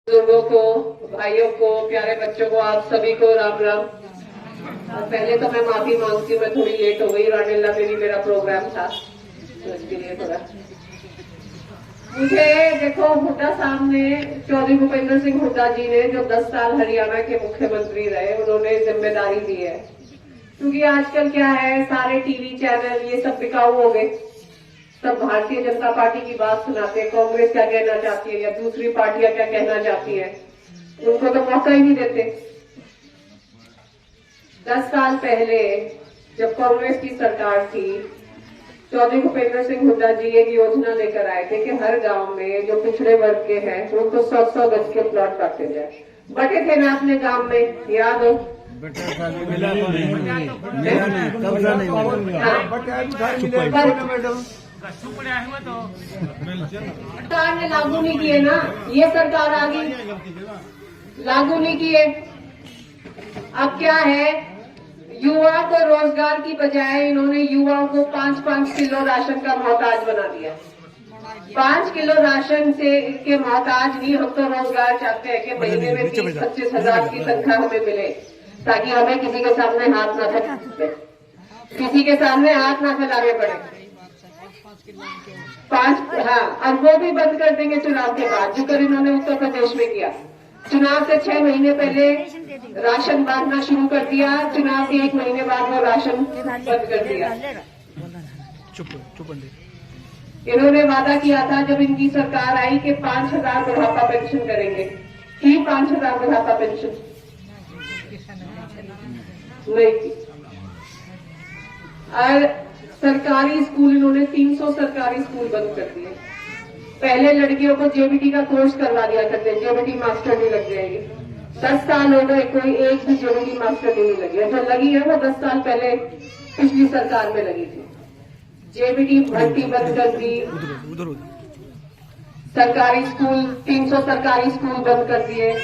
बुजुर्गों को, भाइयों को, प्यारे बच्चों को, आप सभी को राम राम। और पहले तो मैं माफी मांगती हूँ, मैं थोड़ी लेट हो गई। रानीला में भी मेरा प्रोग्राम था तो इसके लिए थोड़ा मुझे देखो हुड्डा साहब ने, चौधरी भूपेंद्र सिंह हुड्डा जी ने जो 10 साल हरियाणा के मुख्यमंत्री रहे, उन्होंने जिम्मेदारी दी है। क्योंकि आजकल क्या है, सारे टीवी चैनल ये सब बिकाऊ हो गए, सब भारतीय जनता पार्टी की बात सुनाते हैं, कांग्रेस क्या कहना चाहती है या दूसरी पार्टियां क्या कहना चाहती है, उनको तो मौका ही नहीं देते। 10 साल पहले जब कांग्रेस की सरकार थी, चौधरी भूपेंद्र सिंह हुड्डा जी एक योजना लेकर आए थे कि हर गांव में जो पिछड़े वर्ग के हैं उनको 100-100 गज के प्लॉट बांटे जाए। बटे थे ना अपने गांव में, याद हो? सरकार ने लागू नहीं किए ना, ये सरकार आ गई, लागू नहीं किए। अब क्या है, युवा को रोजगार की बजाय इन्होंने युवाओं को 5-5 किलो राशन का मोहताज बना दिया। 5 किलो राशन से इनके मोहताज नहीं, हम तो रोजगार चाहते हैं कि महीने में 20-25 हजार की तनख्वाह हमें मिले, ताकि हमें किसी के सामने हाथ ना फैलाने, किसी के सामने हाथ ना फैलाने पड़े। 5 और वो भी बंद कर देंगे चुनाव के बाद, जो कर इन्होंने उत्तर प्रदेश में किया। चुनाव से 6 महीने पहले राशन बांटना शुरू कर दिया, चुनाव के 1 महीने बाद वो राशन बंद कर दिया। इन्होंने वादा किया था जब इनकी सरकार आई कि 5,000 बुढ़ापा पेंशन करेंगे, की 5,000 बुढ़ापा पेंशन नहीं की। और सरकारी स्कूल इन्होंने 300 सरकारी स्कूल बंद कर दिए। पहले लड़कियों को जेबीटी का कोर्स करवा दिया करते, जेबीटी मास्टर नहीं लग जाएगी। 10 साल हो गए, कोई एक भी जेबीटी मास्टर नहीं लगी है। जो लगी है वो 10 साल पहले पिछली सरकार में लगी थी। जेबीटी भर्ती बंद कर दी, सरकारी स्कूल 300 सरकारी स्कूल बंद कर दिए।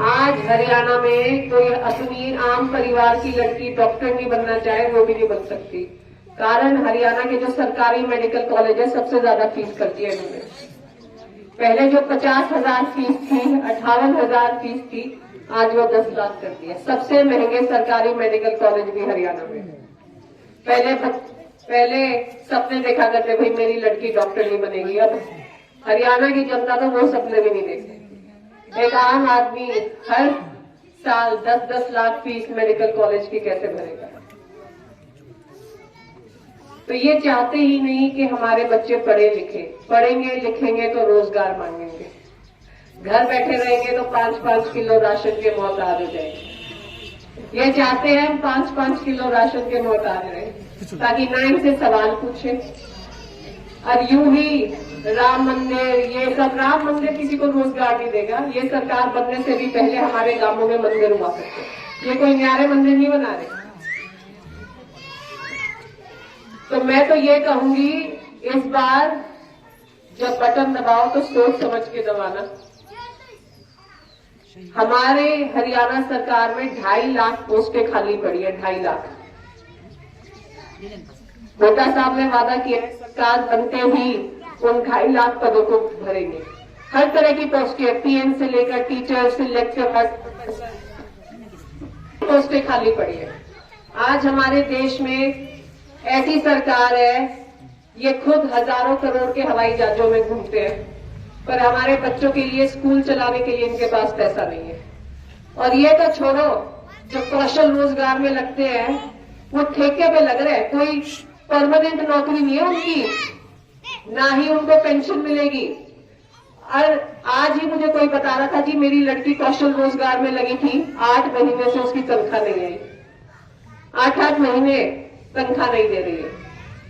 आज हरियाणा में कोई अपनी आम परिवार की लड़की डॉक्टर नहीं बनना चाहे, वो भी नहीं बन सकती। कारण हरियाणा के जो सरकारी मेडिकल कॉलेज है, सबसे ज्यादा फीस करती है इन्होंने। पहले जो 50,000 फीस थी, 58,000 फीस थी, आज वो 10 लाख कर दी है। सबसे महंगे सरकारी मेडिकल कॉलेज भी हरियाणा में। पहले सपने देखा करते, भाई मेरी लड़की डॉक्टर नहीं बनेगी। अब हरियाणा की जनता तो वो सपने भी नहीं देखते। एक आम आदमी हर साल 10-10 लाख फीस मेडिकल कॉलेज की कैसे भरेगा? तो ये चाहते ही नहीं कि हमारे बच्चे पढ़े लिखे। पढ़ेंगे लिखेंगे तो रोजगार मांगेंगे, घर बैठे रहेंगे तो 5-5 किलो राशन के मोहताज हो जाएंगे। ये चाहते हैं हम 5-5 किलो राशन के मोहताज रहे, ताकि ना इनसे सवाल पूछे। और यूं ही राम मंदिर, ये सब, राम मंदिर किसी को रोजगार नहीं देगा। ये सरकार बनने से भी पहले हमारे गांवों में मंदिर हुआ करते, ये कोई न्यारे मंदिर नहीं बना रहे। तो मैं तो ये कहूंगी, इस बार जब बटन दबाओ तो सोच समझ के दबाना। हमारे हरियाणा सरकार में 2.5 लाख पोस्टें खाली पड़ी है, 2.5 लाख। हुड्डा साहब ने वादा किया है सरकार बनते ही उन 2.5 लाख पदों को भरेंगे। हर तरह की पोस्टें, पीएन से लेकर टीचर से लेक्चर, पोस्टें खाली पड़ी है। आज हमारे देश में ऐसी सरकार है, ये खुद हजारों करोड़ के हवाई जहाजों में घूमते हैं, पर हमारे बच्चों के लिए स्कूल चलाने के लिए इनके पास पैसा नहीं है। और ये तो छोड़ो, जो कौशल रोजगार में लगते हैं वो ठेके पे लग रहे हैं, कोई परमानेंट नौकरी नहीं है उनकी, ना ही उनको पेंशन मिलेगी। और आज ही मुझे कोई बता रहा था जी, मेरी लड़की कौशल रोजगार में लगी थी, 8 महीने से उसकी तनख्वाह नहीं आई। 8-8 महीने तनख्वाह नहीं दे रही है।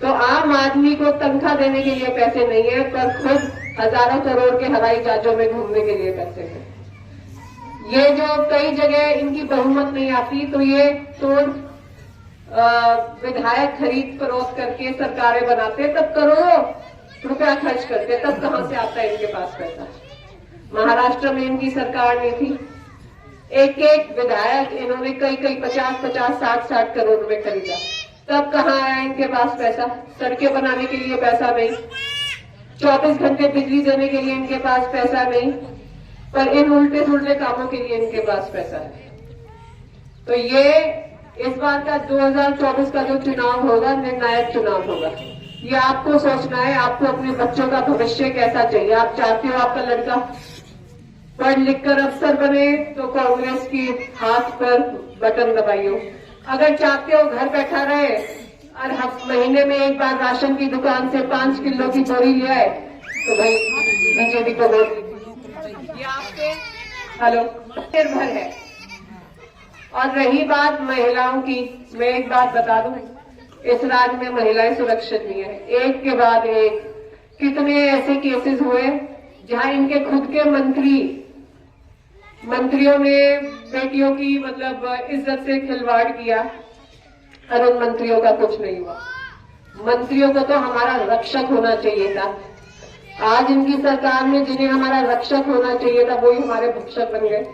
तो आम आदमी को तनख्वाह देने के लिए पैसे नहीं है, पर खुद हजारों करोड़ के हवाई जहाजों में घूमने के लिए पैसे हैं। ये जो कई जगह इनकी बहुमत नहीं आती, तो ये तो विधायक खरीद फरोख्त करके सरकारें बनाते, तब करोड़ों रुपया खर्च करते, तब कहां से आता है इनके पास पैसा? महाराष्ट्र में इनकी सरकार नहीं थी, एक विधायक इन्होंने कई 50-50, 60-60 करोड़ रुपए खरीदा, तब कहां आया इनके पास पैसा? सड़कें बनाने के लिए पैसा नहीं, 24 घंटे बिजली देने के लिए इनके पास पैसा नहीं, पर इन उल्टे सुलटे कामों के लिए इनके पास पैसा है। तो ये इस बार का 2024 का जो चुनाव होगा निर्णायक चुनाव होगा। ये आपको सोचना है, आपको अपने बच्चों का भविष्य कैसा चाहिए। आप चाहते हो आपका लड़का पढ़ लिख कर अफसर बने तो कांग्रेस की हाथ पर बटन दबाइयो। अगर चाहते हो घर बैठा रहे और महीने में एक बार राशन की दुकान से 5 किलो की बोरी ले आए तो भाई बीजेपी को वोट। ये आपके हेलो निर्भर है। और रही बात महिलाओं की, मैं एक बात बता दूं, इस राज्य में महिलाएं सुरक्षित नहीं है। एक के बाद एक कितने ऐसे केसेस हुए जहां इनके खुद के मंत्रियों ने बेटियों की मतलब इज्जत से खिलवाड़ किया और उन मंत्रियों का कुछ नहीं हुआ। मंत्रियों को तो हमारा रक्षक होना चाहिए था। आज इनकी सरकार में जिन्हें हमारा रक्षक होना चाहिए था वही हमारे भक्षक बन गए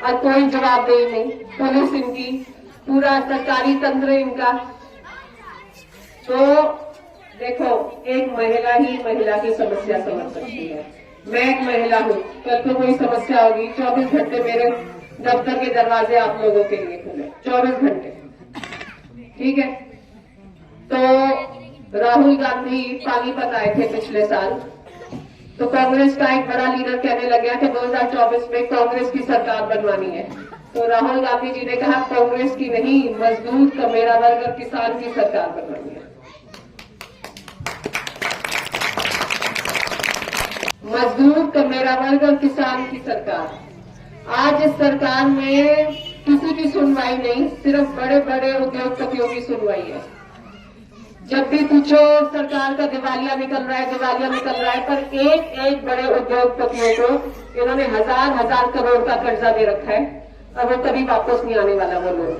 और कोई जवाबदेही नहीं। पुलिस इनकी, पूरा सरकारी तंत्र इनका। तो देखो, एक महिला ही महिला की समस्या समझ सकती है। मैं एक महिला हूं, कल को कोई समस्या होगी 24 घंटे मेरे दफ्तर के दरवाजे आप लोगों के लिए खुले, 24 घंटे। ठीक है। तो राहुल गांधी पानीपत आए थे पिछले साल, तो कांग्रेस का एक बड़ा लीडर कहने लग गया कि 2024 में कांग्रेस की सरकार बनवानी है। तो राहुल गांधी जी ने कहा कांग्रेस की नहीं, मजदूर का मेरा वर्ग और किसान की सरकार बनवानी है। मजदूर का मेरा वर्ग और किसान की सरकार। आज इस सरकार में किसी की सुनवाई नहीं, सिर्फ बड़े बड़े उद्योगपतियों की सुनवाई है। जब भी पूछो सरकार का दिवालिया निकल रहा है, पर एक बड़े उद्योगपतियों को इन्होंने हजार करोड़ का कर्जा दे रखा है और वो कभी वापस नहीं आने वाला। वो लोग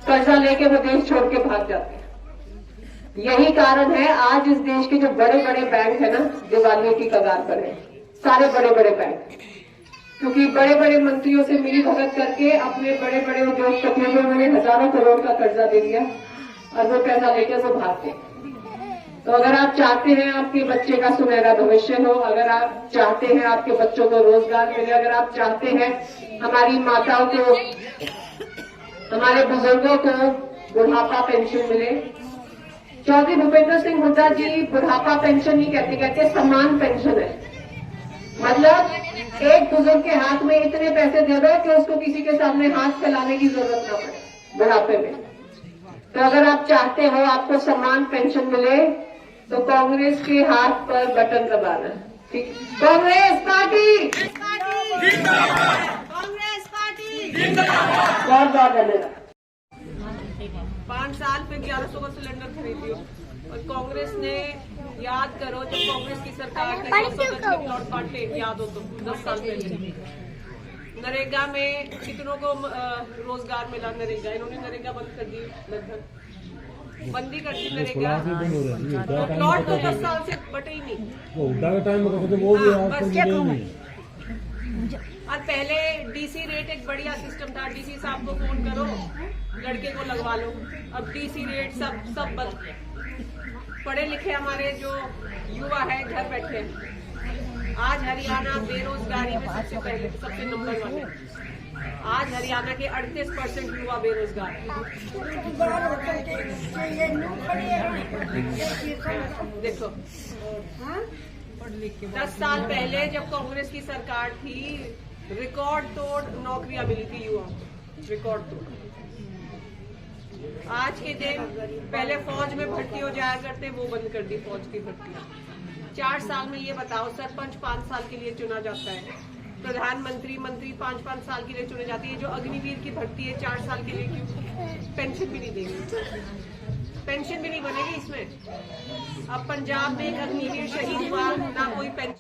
कर्जा लेके वो देश छोड़ के भाग जाते हैं। यही कारण है आज इस देश के जो बड़े बड़े बैंक है ना, दिवालिये की कगार पर है, सारे बड़े बड़े बैंक। क्योंकि बड़े बड़े मंत्रियों से मिली भगत करके अपने बड़े बड़े उद्योगपतियों को उन्होंने हजारों करोड़ का कर्जा दे दिया और वो पैसा लेके वो भागते। तो अगर आप चाहते हैं आपके बच्चे का सुनहरा भविष्य हो, अगर आप चाहते हैं आपके बच्चों को रोजगार मिले, अगर आप चाहते हैं हमारी माताओं को, हमारे बुजुर्गों को बुढ़ापा पेंशन मिले। चौधरी भूपेंद्र सिंह हुड्डा जी बुढ़ापा पेंशन नहीं कहते सम्मान पेंशन है। मतलब एक बुजुर्ग के हाथ में इतने पैसे दे दो कि उसको किसी के सामने हाथ फैलाने की जरूरत ना पड़े बुढ़ापे में। तो अगर आप चाहते हो आपको सम्मान पेंशन मिले तो कांग्रेस के हाथ पर बटन दबाना। ठीक, कांग्रेस पार्टी बहुत धन्यवाद। 5 साल पे 1100 का सिलेंडर खरीदियो और कांग्रेस ने, याद करो जब कांग्रेस की सरकार ने 200 के प्लॉट बांटे, याद हो तो 10 साल पहले। नरेगा में कितनों को रोजगार मिला, नरेगा इन्होंने नरेगा बंद कर दी, लगभग बंदी कर दी नरेगा। तो प्लॉट तो 10 साल से बटे ही नहीं। और पहले डीसी रेट एक बढ़िया सिस्टम था, डीसी साहब को फोन करो लड़के को लगवा लो। अब डीसी रेट सब बंद। पढ़े लिखे हमारे जो युवा है घर बैठे हैं। आज हरियाणा बेरोजगारी में सबसे नंबर 1 है। आज हरियाणा के 38% युवा बेरोजगार। देखो 10 साल पहले जब कांग्रेस की सरकार थी, रिकॉर्ड तोड़ नौकरियां मिली थी युवाओं को, रिकॉर्ड तोड़। आज के दिन पहले फौज में भर्ती हो जाया करते, वो बंद कर दी फौज की भर्ती। 4 साल में ये बताओ, सरपंच 5 साल के लिए चुना जाता है, प्रधानमंत्री मंत्री 5-5 साल के लिए चुने जाते हैं। जो अग्निवीर की भर्ती है 4 साल के लिए, क्यों? पेंशन भी नहीं देंगे, पेंशन भी नहीं बनेगी इसमें। अब पंजाब में एक अग्निवीर शहीद हुआ, ना कोई पेंशन।